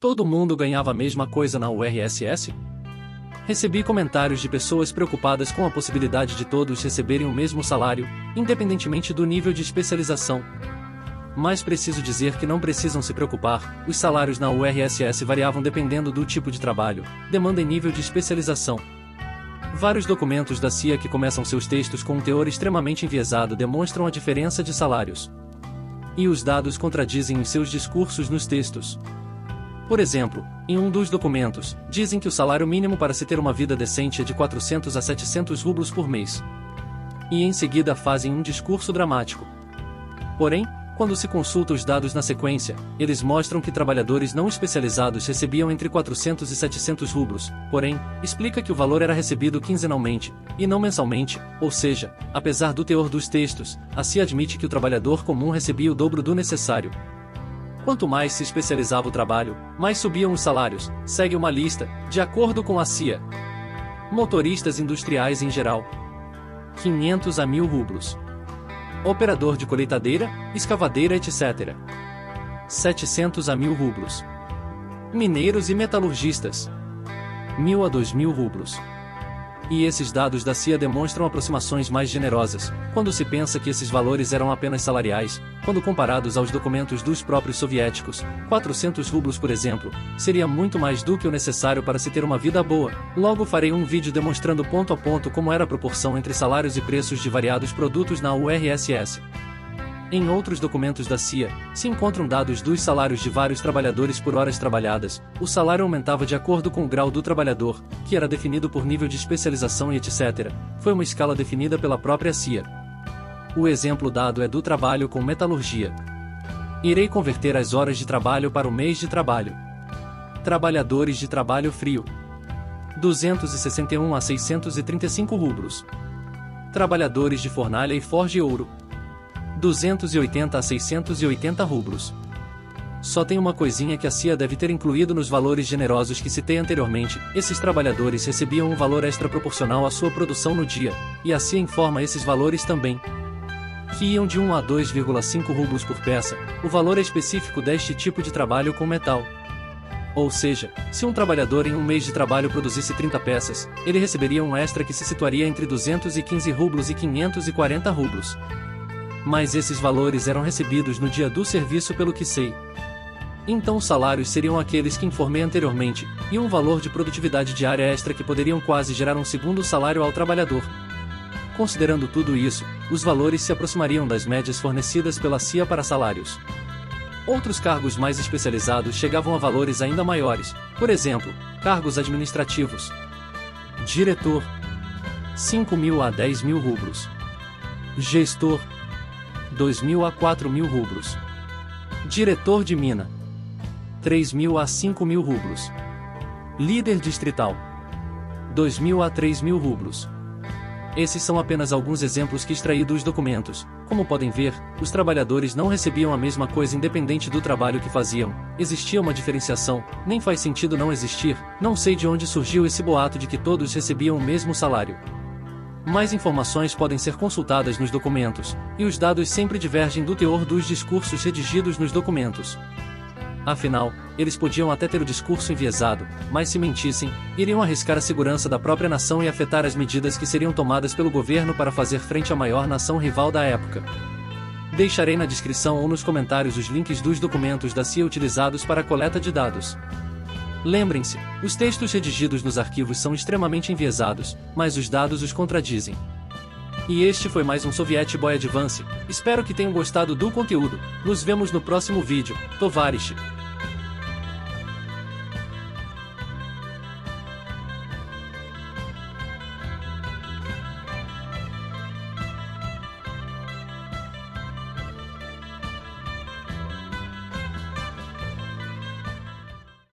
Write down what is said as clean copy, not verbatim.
Todo mundo ganhava a mesma coisa na URSS? Recebi comentários de pessoas preocupadas com a possibilidade de todos receberem o mesmo salário, independentemente do nível de especialização. Mas preciso dizer que não precisam se preocupar, os salários na URSS variavam dependendo do tipo de trabalho, demanda e nível de especialização. Vários documentos da CIA que começam seus textos com um teor extremamente enviesado demonstram a diferença de salários. E os dados contradizem os seus discursos nos textos. Por exemplo, em um dos documentos, dizem que o salário mínimo para se ter uma vida decente é de 400 a 700 rublos por mês. E em seguida fazem um discurso dramático. Porém, quando se consulta os dados na sequência, eles mostram que trabalhadores não especializados recebiam entre 400 e 700 rublos, porém, explica que o valor era recebido quinzenalmente, e não mensalmente, ou seja, apesar do teor dos textos, a CIA admite que o trabalhador comum recebia o dobro do necessário. Quanto mais se especializava o trabalho, mais subiam os salários, segue uma lista, de acordo com a CIA. Motoristas industriais em geral. 500 a 1000 rublos. Operador de colheitadeira, escavadeira etc. 700 a 1000 rublos. Mineiros e metalurgistas. 1000 a 2000 rublos. E esses dados da CIA demonstram aproximações mais generosas, quando se pensa que esses valores eram apenas salariais, quando comparados aos documentos dos próprios soviéticos, 400 rublos por exemplo, seria muito mais do que o necessário para se ter uma vida boa. Logo farei um vídeo demonstrando ponto a ponto como era a proporção entre salários e preços de variados produtos na URSS. Em outros documentos da CIA, se encontram dados dos salários de vários trabalhadores por horas trabalhadas. O salário aumentava de acordo com o grau do trabalhador, que era definido por nível de especialização e etc. Foi uma escala definida pela própria CIA. O exemplo dado é do trabalho com metalurgia. Irei converter as horas de trabalho para o mês de trabalho. Trabalhadores de trabalho frio. 261 a 635 rublos. Trabalhadores de fornalha e forja e ouro. 280 a 680 rublos. Só tem uma coisinha que a CIA deve ter incluído nos valores generosos que citei anteriormente: esses trabalhadores recebiam um valor extra proporcional à sua produção no dia, e a CIA informa esses valores também, que iam de 1 a 2,5 rublos por peça. O valor é específico deste tipo de trabalho com metal. Ou seja, se um trabalhador em um mês de trabalho produzisse 30 peças, ele receberia um extra que se situaria entre 215 rublos e 540 rublos. Mas esses valores eram recebidos no dia do serviço pelo que sei. Então os salários seriam aqueles que informei anteriormente, e um valor de produtividade diária extra que poderiam quase gerar um segundo salário ao trabalhador. Considerando tudo isso, os valores se aproximariam das médias fornecidas pela CIA para salários. Outros cargos mais especializados chegavam a valores ainda maiores, por exemplo, cargos administrativos. Diretor. 5.000 a 10.000 rublos. Gestor. 2.000 a 4.000 rublos. Diretor de mina. 3.000 a 5.000 rublos. Líder distrital. 2.000 a 3.000 rublos. Esses são apenas alguns exemplos que extraí dos documentos. Como podem ver, os trabalhadores não recebiam a mesma coisa independente do trabalho que faziam. Existia uma diferenciação, nem faz sentido não existir. Não sei de onde surgiu esse boato de que todos recebiam o mesmo salário. Mais informações podem ser consultadas nos documentos, e os dados sempre divergem do teor dos discursos redigidos nos documentos. Afinal, eles podiam até ter o discurso enviesado, mas se mentissem, iriam arriscar a segurança da própria nação e afetar as medidas que seriam tomadas pelo governo para fazer frente à maior nação rival da época. Deixarei na descrição ou nos comentários os links dos documentos da CIA utilizados para a coleta de dados. Lembrem-se, os textos redigidos nos arquivos são extremamente enviesados, mas os dados os contradizem. E este foi mais um Soviet Boy Advance. Espero que tenham gostado do conteúdo. Nos vemos no próximo vídeo. Tovarish.